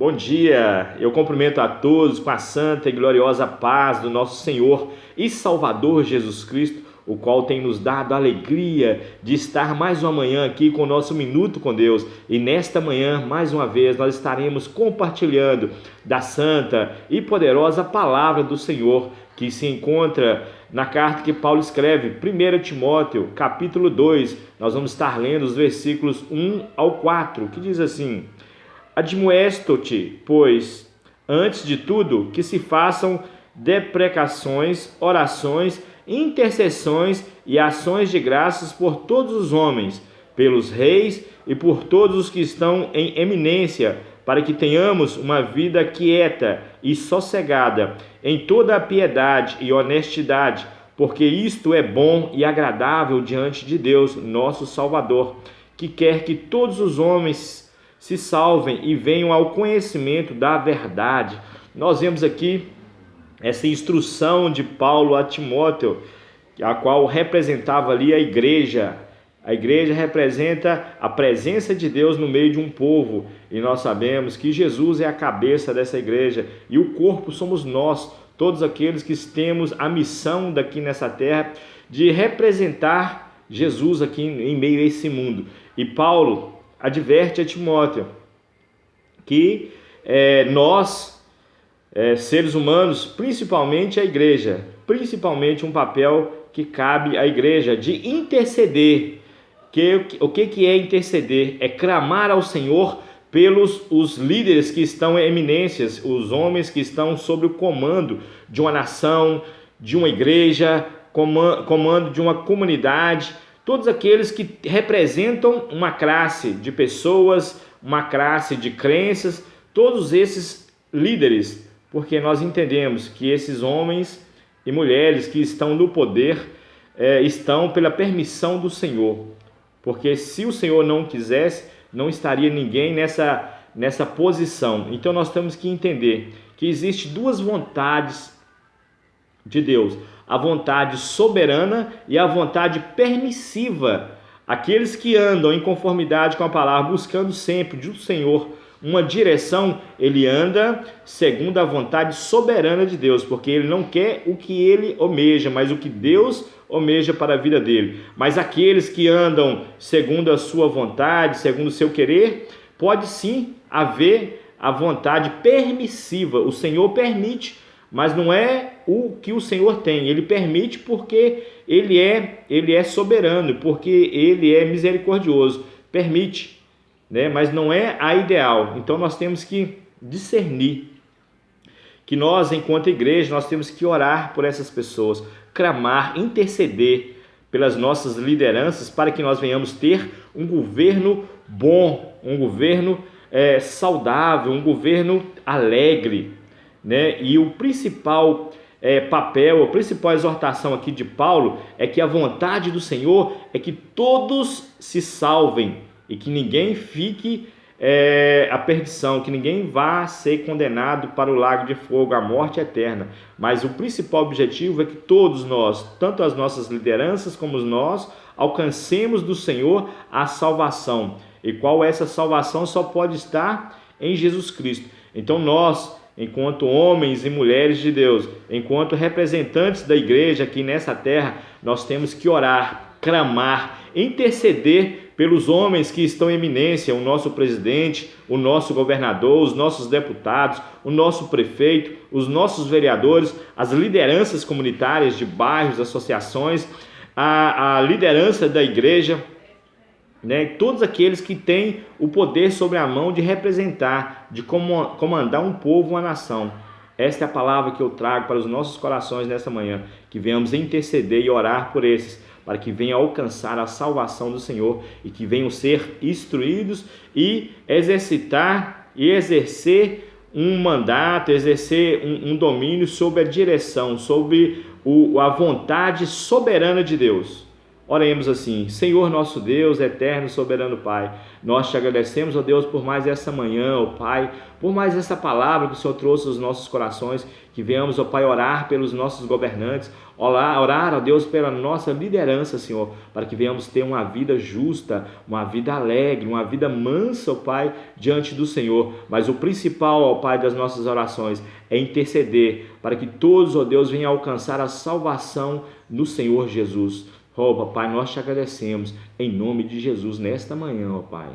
Bom dia, eu cumprimento a todos com a santa e gloriosa paz do nosso Senhor e Salvador Jesus Cristo, o qual tem nos dado a alegria de estar mais uma manhã aqui com o nosso Minuto com Deus. E nesta manhã, mais uma vez, nós estaremos compartilhando da santa e poderosa palavra do Senhor, que se encontra na carta que Paulo escreve, 1 Timóteo, capítulo 2. Nós vamos estar lendo os versículos 1 ao 4, que diz assim: Admoesto-te, pois, antes de tudo, que se façam deprecações, orações, intercessões e ações de graças por todos os homens, pelos reis e por todos os que estão em eminência, para que tenhamos uma vida quieta e sossegada, em toda a piedade e honestidade, porque isto é bom e agradável diante de Deus, nosso Salvador, que quer que todos os homens se salvem e venham ao conhecimento da verdade. Nós vemos aqui essa instrução de Paulo a Timóteo, a qual representava ali a igreja. A igreja representa a presença de Deus no meio de um povo, e nós sabemos que Jesus é a cabeça dessa igreja, e o corpo somos nós, todos aqueles que temos a missão daqui nessa terra de representar Jesus aqui em meio a esse mundo. E Paulo adverte a Timóteo que nós, seres humanos, principalmente a igreja, principalmente um papel que cabe à igreja de interceder. O que é interceder? É clamar ao Senhor pelos os líderes que estão em eminências, os homens que estão sob o comando de uma nação, de uma igreja, comando de uma comunidade, todos aqueles que representam uma classe de pessoas, uma classe de crenças, todos esses líderes, porque nós entendemos que esses homens e mulheres que estão no poder estão pela permissão do Senhor, porque se o Senhor não quisesse, não estaria ninguém nessa posição. Então nós temos que entender que existem duas vontades de Deus: a vontade soberana e a vontade permissiva. Aqueles que andam em conformidade com a palavra, buscando sempre do Senhor uma direção, ele anda segundo a vontade soberana de Deus, porque ele não quer o que ele almeja, mas o que Deus almeja para a vida dele. Mas aqueles que andam segundo a sua vontade, segundo o seu querer, pode sim haver a vontade permissiva. O Senhor permite, mas não é o que o Senhor tem. Ele permite porque ele é soberano, porque ele é misericordioso. Permite, né? Mas não é a ideal. Então nós temos que discernir que nós, enquanto igreja, nós temos que orar por essas pessoas, clamar, interceder pelas nossas lideranças, para que nós venhamos ter um governo bom, um governo saudável, um governo alegre, né? E o principal papel, a principal exortação aqui de Paulo é que a vontade do Senhor é que todos se salvem e que ninguém fique a perdição, que ninguém vá ser condenado para o lago de fogo, a morte eterna. Mas o principal objetivo é que todos nós, tanto as nossas lideranças como nós, alcancemos do Senhor a salvação. E qual essa salvação? Só pode estar em Jesus Cristo. Então nós, enquanto homens e mulheres de Deus, enquanto representantes da igreja aqui nessa terra, nós temos que orar, clamar, interceder pelos homens que estão em eminência, o nosso presidente, o nosso governador, os nossos deputados, o nosso prefeito, os nossos vereadores, as lideranças comunitárias de bairros, associações, a liderança da igreja, né? Todos aqueles que têm o poder sobre a mão de representar, de comandar um povo, uma nação. Esta é a palavra que eu trago para os nossos corações nesta manhã, que venhamos interceder e orar por esses, para que venham alcançar a salvação do Senhor e que venham ser instruídos e exercitar e exercer um mandato, exercer um domínio sobre a direção, sobre a vontade soberana de Deus. Oremos assim: Senhor nosso Deus, eterno e soberano Pai, nós te agradecemos, ó Deus, por mais essa manhã, ó Pai, por mais essa palavra que o Senhor trouxe aos nossos corações, que venhamos, ó Pai, orar pelos nossos governantes, orar, ó Deus, pela nossa liderança, Senhor, para que venhamos ter uma vida justa, uma vida alegre, uma vida mansa, ó Pai, diante do Senhor. Mas o principal, ó Pai, das nossas orações é interceder para que todos, ó Deus, venham alcançar a salvação no Senhor Jesus. Ó Pai, nós te agradecemos em nome de Jesus nesta manhã, ó Pai.